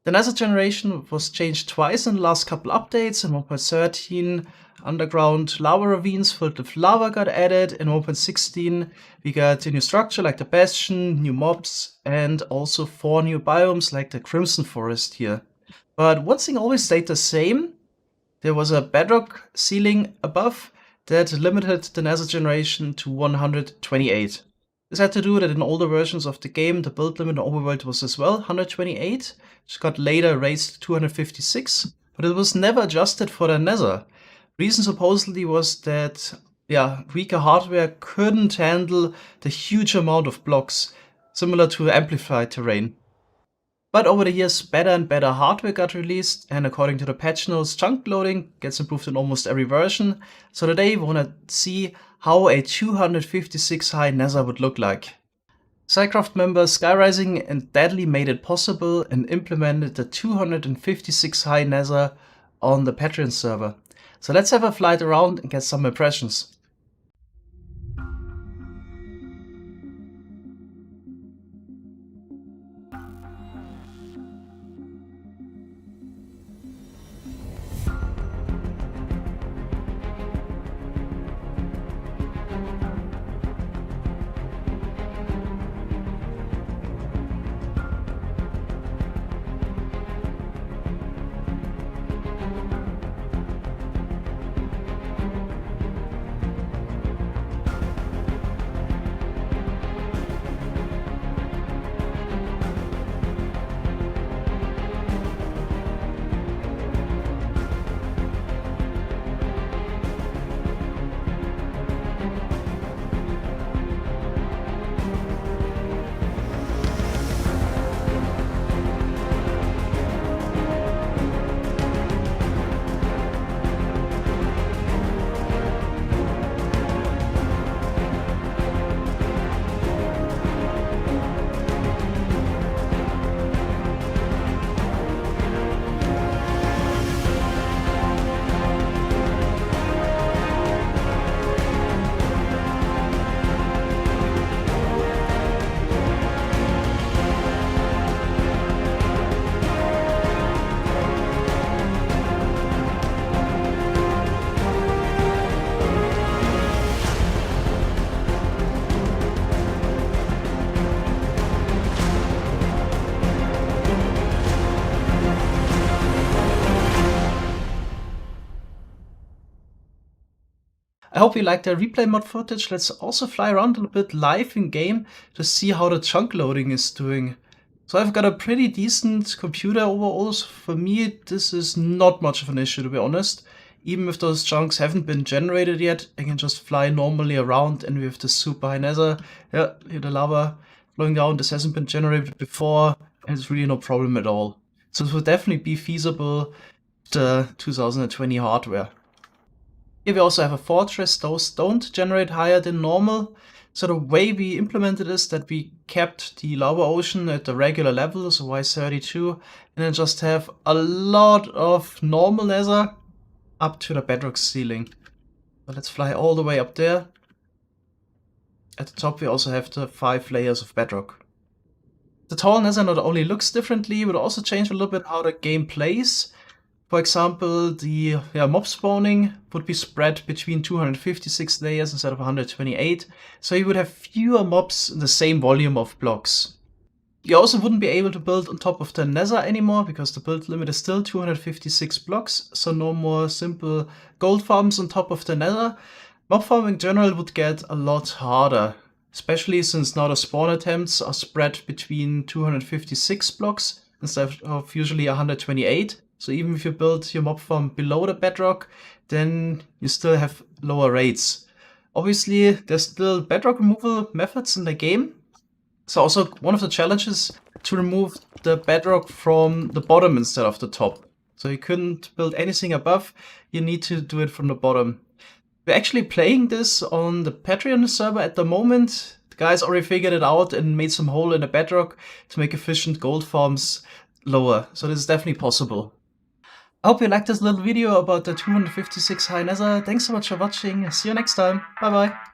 The Nether generation was changed twice in the last couple updates. In 1.13, underground lava ravines filled with lava got added. In 1.16, we got a new structure like the Bastion, new mobs, and also 4 new biomes like the Crimson Forest here. But one thing always stayed the same. There was a bedrock ceiling above that limited the Nether generation to 128. This had to do that in older versions of the game, the build limit in overworld was as well 128, which got later raised to 256, but it was never adjusted for the Nether. Reason supposedly was that, weaker hardware couldn't handle the huge amount of blocks, similar to amplified terrain. But over the years, better and better hardware got released, and according to the patch notes, chunk loading gets improved in almost every version. So today we wanna see how a 256 high Nether would look like. Cycraft members Skyrising and Deadly made it possible and implemented the 256 high Nether on the Patreon server. So let's have a flight around and get some impressions. I hope you liked the replay mod footage. Let's also fly around a little bit live in game to see how the chunk loading is doing. So I've got a pretty decent computer overall, so for me this is not much of an issue, to be honest. Even if those chunks haven't been generated yet, I can just fly normally around, and with the super high Nether, here the lava flowing down, this hasn't been generated before, and it's really no problem at all. So this would definitely be feasible with the 2020 hardware. Here we also have a fortress. Those don't generate higher than normal. So the way we implemented is that we kept the lava ocean at the regular level, so Y32, and then just have a lot of normal Nether up to the bedrock ceiling. So let's fly all the way up there. At the top we also have the 5 layers of bedrock. The tall Nether not only looks differently, but also change a little bit how the game plays. For example, the mob spawning would be spread between 256 layers instead of 128, so you would have fewer mobs in the same volume of blocks. You also wouldn't be able to build on top of the Nether anymore, because the build limit is still 256 blocks, so no more simple gold farms on top of the Nether. Mob farming in general would get a lot harder, especially since now the spawn attempts are spread between 256 blocks instead of usually 128. So even if you build your mob farm below the bedrock, then you still have lower rates. Obviously, there's still bedrock removal methods in the game. So also one of the challenges to remove the bedrock from the bottom instead of the top. So you couldn't build anything above, you need to do it from the bottom. We're actually playing this on the Patreon server at the moment. The guys already figured it out and made some hole in the bedrock to make efficient gold farms lower. So this is definitely possible. I hope you liked this little video about the 256 high Nether. Thanks so much for watching. See you next time. Bye bye.